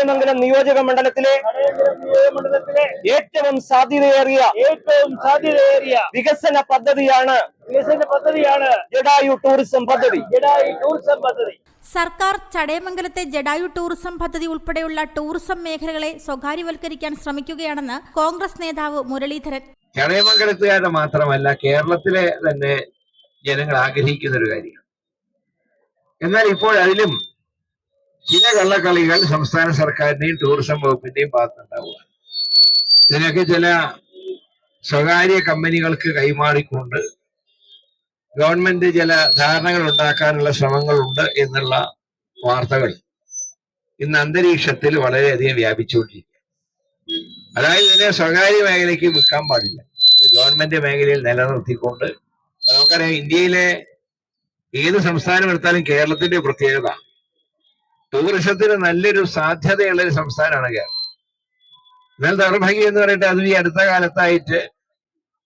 ചടയമംഗലം നിയോജക മണ്ഡലത്തിലെ ഏറ്റവും സാധ്യതയേറിയ വികസന പദ്ധതിയാണ് ജഡായു ടൂറിസം പദ്ധതി. സർക്കാർ ചടയമംഗലത്തെ ജഡായു ടൂറിസം പദ്ധതി ഉൾപ്പെടെയുള്ള ടൂറിസം മേഖലകളെ സ്വകാര്യവൽക്കരിക്കാൻ ശ്രമിക്കുകയാണെന്ന് കോൺഗ്രസ് നേതാവ് മുരളീധരൻ. ചടയമംഗലത്തുകാരുടെ മാത്രമല്ല, കേരളത്തിലെ തന്നെ ജനങ്ങൾ ആഗ്രഹിക്കുന്ന ഒരു കാര്യമാണ്. എന്നാൽ ഇപ്പോൾ അതിലും ചില കള്ളക്കളികൾ സംസ്ഥാന സർക്കാരിന്റെയും ടൂറിസം വകുപ്പിന്റെയും ഭാഗത്തുണ്ടാവുക. ഇതിനൊക്കെ ചില സ്വകാര്യ കമ്പനികൾക്ക് കൈമാറിക്കൊണ്ട് ഗവൺമെന്റ് ചില ധാരണകൾ ഉണ്ടാക്കാനുള്ള ശ്രമങ്ങളുണ്ട് എന്നുള്ള വാർത്തകൾ ഇന്ന് അന്തരീക്ഷത്തിൽ വളരെയധികം വ്യാപിച്ചുകൊണ്ടിരിക്കുക. അതായത് ഇതിനെ സ്വകാര്യ മേഖലയ്ക്ക് വിൽക്കാൻ പാടില്ല, ഇത് ഗവൺമെന്റ് മേഖലയിൽ നിലനിർത്തിക്കൊണ്ട്. നമുക്കറിയാം, ഇന്ത്യയിലെ ഏത് സംസ്ഥാനം എടുത്താലും കേരളത്തിന്റെ പ്രത്യേകത ടൂറിസത്തിന് നല്ലൊരു സാധ്യതയുള്ള ഒരു സംസ്ഥാനമാണ് കേരളം. എന്നാൽ ദൗർഭാഗ്യം എന്ന് പറയട്ടെ, അത് ഈ അടുത്ത കാലത്തായിട്ട്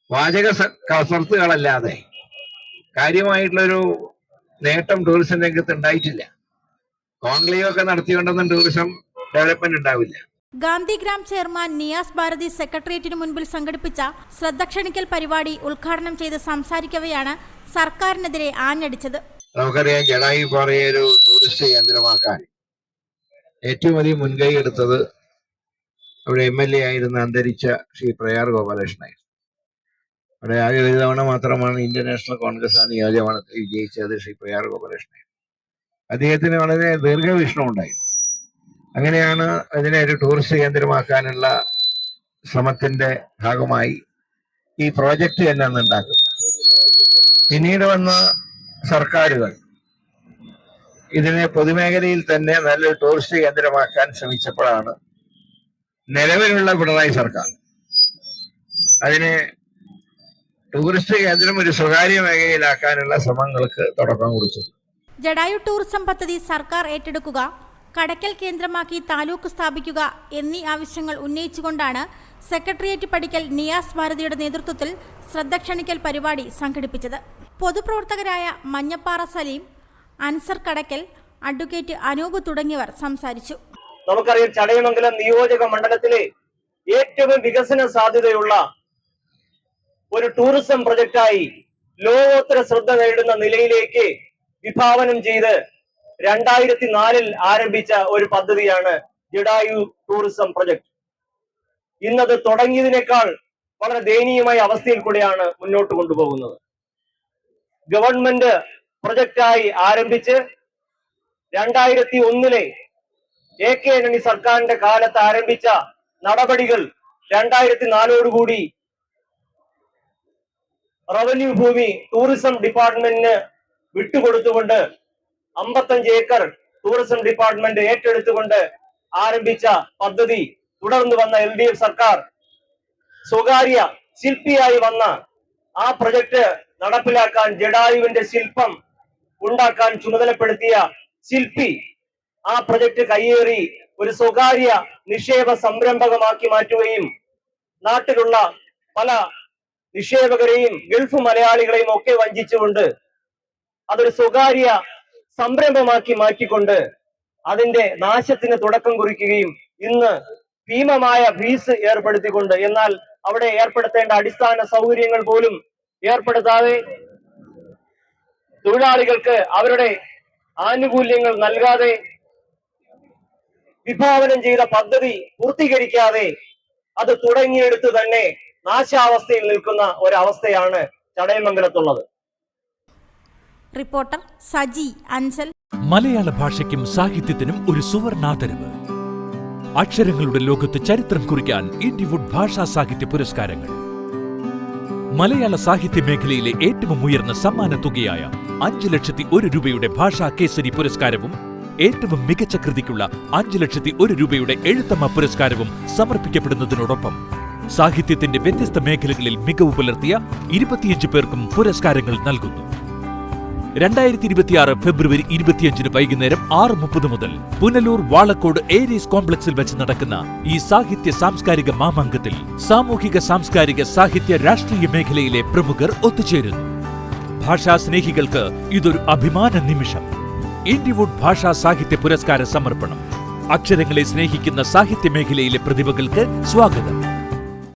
വാചക കസർത്തുകളല്ലാതെ കാര്യമായിട്ടുള്ളൊരു നേട്ടം ടൂറിസം രംഗത്ത് ഉണ്ടായിട്ടില്ല. കോൺക്ലേവ് ഒക്കെ നടത്തിക്കൊണ്ടൊന്നും ടൂറിസം ഡെവലപ്മെന്റ് ഉണ്ടാവില്ല. ഗാന്ധിഗ്രാം ചെയർമാൻ നിയാസ് ഭാരതി സെക്രട്ടേറിയറ്റിന് മുൻപിൽ സംഘടിപ്പിച്ച ശ്രദ്ധ ക്ഷണിക്കൽ പരിപാടി ഉദ്ഘാടനം ചെയ്ത് സംസാരിക്കവെയാണ് സർക്കാരിനെതിരെ ആഞ്ഞടിച്ചത്. നമുക്കറിയാം, ജഡായു പാറയെ ഒരു ടൂറിസ്റ്റ് കേന്ദ്രമാക്കാൻ ഏറ്റവും അധികം മുൻകൈ എടുത്തത് അവിടെ MLA ആയിരുന്ന അന്തരിച്ച ശ്രീ പ്രയാർ ഗോപാലകൃഷ്ണനായിരുന്നു. അവിടെ ആകെ ഒരു തവണ മാത്രമാണ് ഇന്ത്യൻ നാഷണൽ കോൺഗ്രസ് ആ നിയോജകമണ്ഡലത്തിൽ വിജയിച്ചത് ശ്രീ പ്രയാർ ഗോപാലകൃഷ്ണനായിരുന്നു. അദ്ദേഹത്തിന് വളരെ ദീർഘവീക്ഷണം ഉണ്ടായിരുന്നു. അങ്ങനെയാണ് അതിനെ ഒരു ടൂറിസ്റ്റ് കേന്ദ്രമാക്കാനുള്ള ശ്രമത്തിന്റെ ഭാഗമായി ഈ പ്രോജക്റ്റ് തന്നെ അന്ന് ഉണ്ടാക്കുന്നത്. പിന്നീട് വന്ന സർക്കാരുകൾ ഇതിനെ പൊതുമേഖലയിൽ തന്നെ നല്ലൊരു ടൂറിസ്റ്റ് കേന്ദ്രമാക്കാൻ ശ്രമിച്ചപ്പോഴാണ് നിലവിലുള്ള പിണറായി സർക്കാർ അതിനെ ടൂറിസ്റ്റ് കേന്ദ്രം ഒരു സ്വകാര്യ മേഖലയിലാക്കാനുള്ള ശ്രമങ്ങൾക്ക് തുടക്കം കുറിച്ചത്. ജഡായു ടൂറിസം പദ്ധതി സർക്കാർ ഏറ്റെടുക്കുക, കടയ്ക്കൽ കേന്ദ്രമാക്കി താലൂക്ക് സ്ഥാപിക്കുക എന്നീ ആവശ്യങ്ങൾ ഉന്നയിച്ചുകൊണ്ടാണ് സെക്രട്ടേറിയറ്റ് പടിക്കൽ നിയാസ് ഭാരതിയുടെ നേതൃത്വത്തിൽ ശ്രദ്ധ ക്ഷണിക്കൽ പരിപാടി സംഘടിപ്പിച്ചത്. പൊതുപ്രവർത്തകരായ മഞ്ഞപ്പാറ സലീം, അൻസർ കടയ്ക്കൽ, അഡ്വക്കേറ്റ് അനൂപ് തുടങ്ങിയവർ സംസാരിച്ചു. നമുക്കറിയാം, ചടയമംഗലം നിയോജക മണ്ഡലത്തിലെ ഏറ്റവും വികസന സാധ്യതയുള്ള ഒരു ടൂറിസം പ്രൊജക്റ്റായി ലോകോത്തര ശ്രദ്ധ നേടുന്ന നിലയിലേക്ക് വിഭാവനം ചെയ്ത് 2004 ആരംഭിച്ച ഒരു പദ്ധതിയാണ് ജഡായു ടൂറിസം പ്രൊജക്ട്. ഇന്നത് തുടങ്ങിയതിനേക്കാൾ വളരെ ദയനീയമായ അവസ്ഥയിൽ കൂടെയാണ് മുന്നോട്ട് കൊണ്ടുപോകുന്നത്. ഗവൺമെന്റ് പ്രൊജക്റ്റായി ആരംഭിച്ച് 2001 AK ആന്റണി സർക്കാരിന്റെ കാലത്ത് ആരംഭിച്ച നടപടികൾ 2004 റവന്യൂ ഭൂമി ടൂറിസം ഡിപ്പാർട്ട്മെന്റിന് വിട്ടുകൊടുത്തുകൊണ്ട് 55 ഏക്കർ ടൂറിസം ഡിപ്പാർട്ട്മെന്റ് ഏറ്റെടുത്തുകൊണ്ട് ആരംഭിച്ച പദ്ധതി തുടർന്ന് വന്ന LDF സർക്കാർ സ്വകാര്യ ശില്പിയായി വന്ന ആ പ്രൊജക്ട് നടപ്പിലാക്കാൻ ജഡായുവിന്റെ ശില്പം ഉണ്ടാക്കാൻ ചുമതലപ്പെടുത്തിയ ശില്പി ആ പ്രൊജക്ട് കയ്യേറി ഒരു സ്വകാര്യ നിക്ഷേപ സംരംഭകമാക്കി മാറ്റുകയും നാട്ടിലുള്ള പല നിക്ഷേപകരെയും ഗൾഫ് മലയാളികളെയും ഒക്കെ വഞ്ചിച്ചുകൊണ്ട് അതൊരു സ്വകാര്യ സംരംഭമാക്കി മാറ്റിക്കൊണ്ട് അതിന്റെ നാശത്തിന് തുടക്കം കുറിക്കുകയും ഇന്ന് ഭീമമായ ഫീസ് ഏർപ്പെടുത്തിക്കൊണ്ട്, എന്നാൽ അവിടെ ഏർപ്പെടുത്തേണ്ട അടിസ്ഥാന സൗകര്യങ്ങൾ പോലും ഏർപ്പെടുത്താതെ തൊഴിലാളികൾക്ക് അവരുടെ ആനുകൂല്യങ്ങൾ നൽകാതെ വിഭാവനം ചെയ്ത പദ്ധതി പൂർത്തീകരിക്കാതെ അത് തുടങ്ങിയെടുത്ത് തന്നെ നാശാവസ്ഥയിൽ നിൽക്കുന്ന ഒരവസ്ഥയാണ് ചടയമംഗലത്തുള്ളത്. റിപ്പോർട്ടർ സജി അഞ്ചൽ. മലയാള ഭാഷയ്ക്കും സാഹിത്യത്തിനും ഒരു സുവർണാദരവ്. അക്ഷരങ്ങളുടെ ലോകത്ത് ചരിത്രം കുറിക്കാൻ ഇൻഡിവുഡ് ഭാഷാ സാഹിത്യ പുരസ്കാരങ്ങൾ. മലയാള സാഹിത്യ മേഖലയിലെ ഏറ്റവും ഉയർന്ന സമ്മാന തുകയായ 5,01,000 രൂപയുടെ ഭാഷാ കേസരി പുരസ്കാരവും ഏറ്റവും മികച്ച കൃതിക്കുള്ള 5,01,000 രൂപയുടെ എഴുത്തമ്മ പുരസ്കാരവും സമർപ്പിക്കപ്പെടുന്നതിനോടൊപ്പം സാഹിത്യത്തിന്റെ വ്യത്യസ്ത മേഖലകളിൽ മികവ് പുലർത്തിയ 25 പേർക്കും പുരസ്കാരങ്ങൾ നൽകുന്നു. 2026 ഫെബ്രുവരി 25 വൈകുന്നേരം 6:30 മുതൽ പുനലൂർ വാളക്കോട് ഏരീസ് കോംപ്ലക്സിൽ വെച്ച് നടക്കുന്ന ഈ സാഹിത്യ സാംസ്കാരിക മാമാങ്കത്തിൽ സാമൂഹിക സാംസ്കാരിക സാഹിത്യ രാഷ്ട്രീയ മേഖലയിലെ പ്രമുഖർ ഒത്തുചേരുന്നു. ഭാഷാ സ്നേഹികൾക്ക് ഇതൊരു അഭിമാന നിമിഷം. ഇൻഡിവുഡ് ഭാഷാ സാഹിത്യ പുരസ്കാര സമർപ്പണം അക്ഷരങ്ങളെ സ്നേഹിക്കുന്ന സാഹിത്യ മേഖലയിലെ പ്രതിഭകൾക്ക് സ്വാഗതം.